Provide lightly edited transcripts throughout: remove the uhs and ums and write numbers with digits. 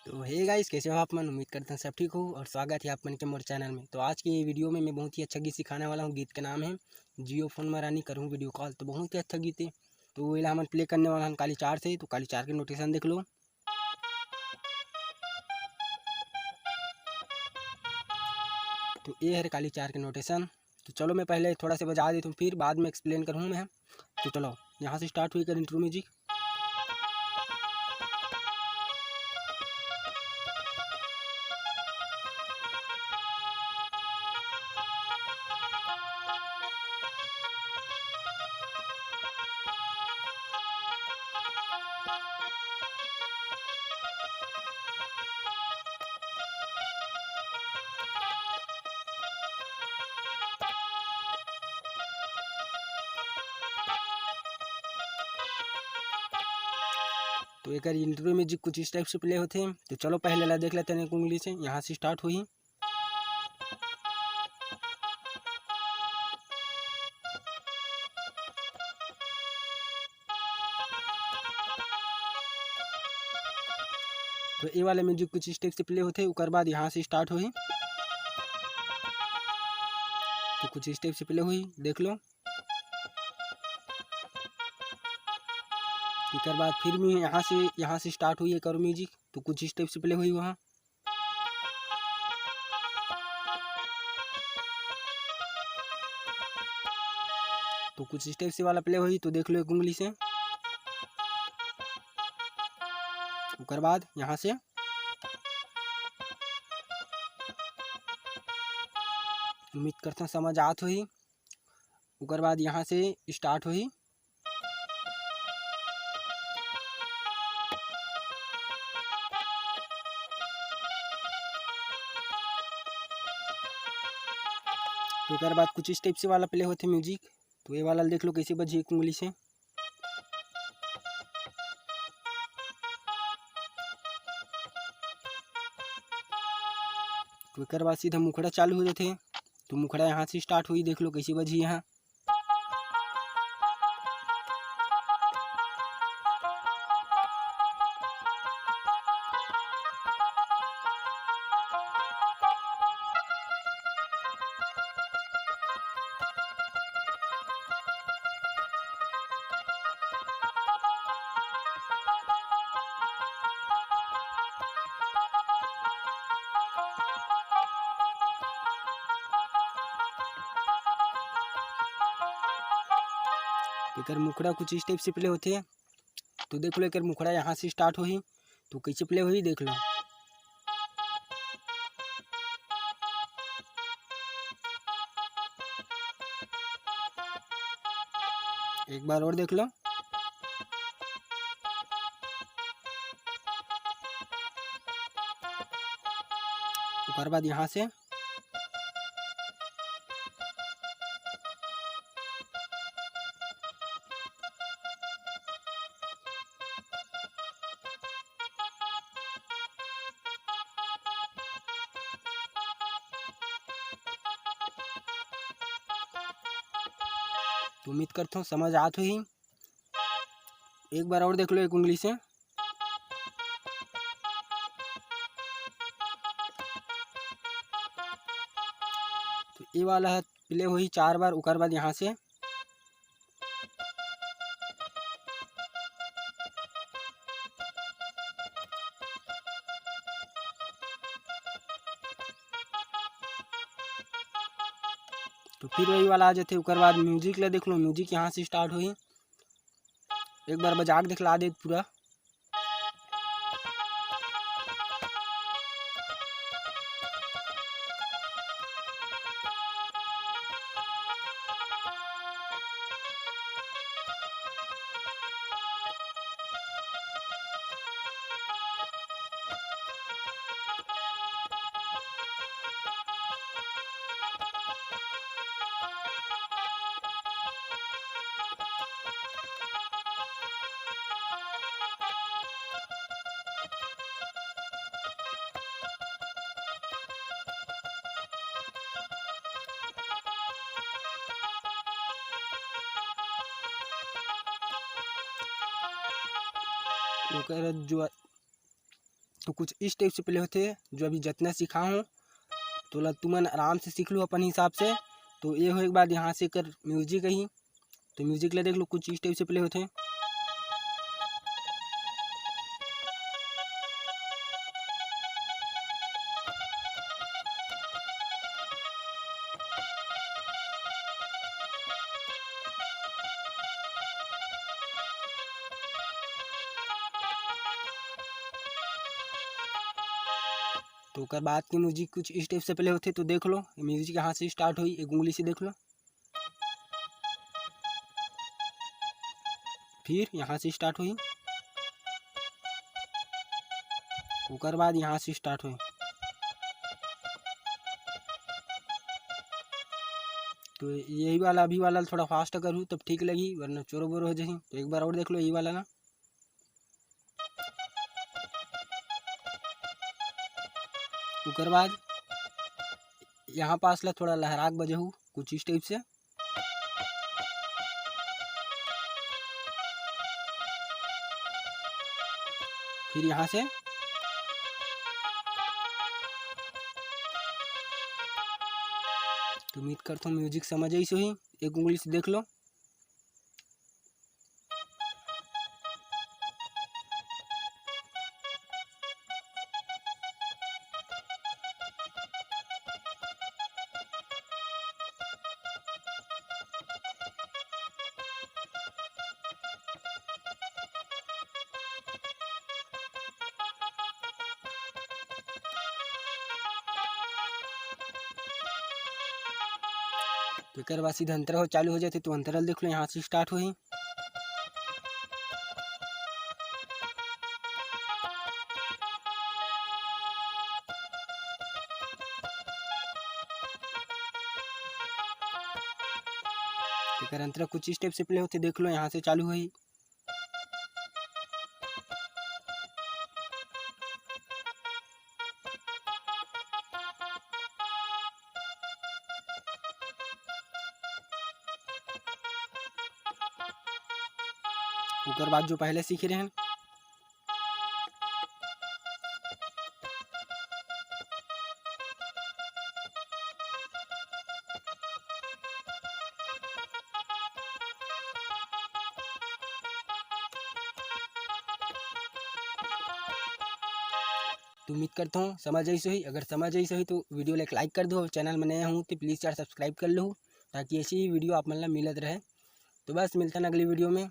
तो hey guys, कैसे हो आप मन। उम्मीद करते हैं सब ठीक हो और स्वागत है आप मन के मोर चैनल में। तो आज की ये वीडियो में मैं बहुत ही अच्छा गीत सिखाने वाला हूँ। गीत का नाम है जियो फोन में रानी करूँ वीडियो कॉल। तो बहुत ही अच्छा गीत है। तो वो हम प्ले करने वाला हम काली चार से। तो काली चार के नोटेशन देख लो। तो ये है काली चार के नोटेशन। तो चलो मैं पहले थोड़ा सा बजा देता हूँ, फिर बाद में एक्सप्लेन करूँ मैं। तो चलो यहाँ से स्टार्ट हुई कर इंट्रो म्यूजिक। तो एक इंट्रो म्यूजिक कुछ इस टाइप से प्ले होते हैं। तो चलो पहले ला देख लेते हैं एक उंगली से। यहाँ से स्टार्ट हुई। तो ये वाला म्यूजिक कुछ इस टाइप से प्ले होते हैं। उसके बाद यहाँ से स्टार्ट हुई। तो कुछ इस टाइप से प्ले हुई, देख लो। उसके बाद फिर भी यहाँ से स्टार्ट हुई एक और म्यूजिक। तो कुछ इस टाइप से प्ले हुई वहाँ। तो कुछ इस टाइप से वाला प्ले हुई। तो देख लो एक उंगली से। उसके बाद यहाँ से उम्मीद करता हूँ समझ आत हुई। उसके बाद यहाँ से स्टार्ट हुई। तो उसके बाद कुछ इस टाइप से वाला प्ले होते म्यूजिक। तो ये वाला देख लो कैसे बजी एक उंगली से। तो उसके बाद सीधा मुखड़ा चालू हो जाते। तो मुखड़ा यहाँ से स्टार्ट हुई, देख लो कैसी बजी यहाँ। एकर मुखड़ा कुछ इस टाइप से प्ले होते हैं। तो देख लो एकर मुखड़ा यहाँ से स्टार्ट हुई। तो कैसे प्ले हुई देख लो। एक बार और देख लो। उसके बाद यहाँ से तो उम्मीद करता हूँ समझ आत हुई। एक बार और देख लो एक उंगली से। तो ये वाला है प्ले हुई 4 बार। उसके बाद यहाँ से तो फिर वही वाला आ जाते। उसके बाद म्यूजिक ला देख लो। म्यूजिक यहाँ से स्टार्ट हुई। एक बार बजा के दिखला दे पूरा। जो तो कुछ इस टाइप से प्ले होते जो अभी जितना सिखा हूँ तो तुमन आराम से सीख लो अपन हिसाब से। तो ये हो एक बाद यहाँ से कर म्यूजिक ही, तो म्यूजिक ले देख लो कुछ इस टाइप से प्ले होते। तो ओकर बाद की म्यूजिक कुछ इस टाइप से प्ले होते। तो देख लो म्यूजिक यहाँ से स्टार्ट हुई, एक उंगली से देख लो, फिर यहाँ से स्टार्ट हुई, ओकर बाद यहाँ से स्टार्ट हुई। तो यही वाला अभी वाला थोड़ा फास्ट करूँ तब ठीक लगी, वरना चोरो बोरो हो जाए। तो एक बार और देख लो यही वाला ना, ओकर बाद यहाँ पास ला थोड़ा लहराक बजहू कुछ इस टाइप से। फिर यहाँ से तो उम्मीद करता हूँ म्यूजिक समझ आई सही, एक उंगली से देख लो। तो एक बाद सीधा अंतरा हो चालू हो जाते। तो अंतराल देख लो यहाँ से स्टार्ट हुई, तो अंतरा कुछ इस टाइप से प्ले होते। देख लो यहाँ से चालू हुई, ओकर बाद जो पहले सीखे रहे हैं तो उम्मीद करता हूँ समझ आई सही। अगर समझ आई सही तो वीडियो लाइक कर दो, चैनल में नया हूँ तो प्लीज़ यार सब्सक्राइब कर लो, ताकि ऐसी ही वीडियो आप मतलब मिलत रहे। तो बस मिलता है अगली वीडियो में।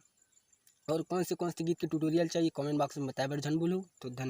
और कौन से गीत के ट्यूटोरियल चाहिए कमेंट बॉक्स में बताए बर जन बोलूँ। तो धन्यवाद।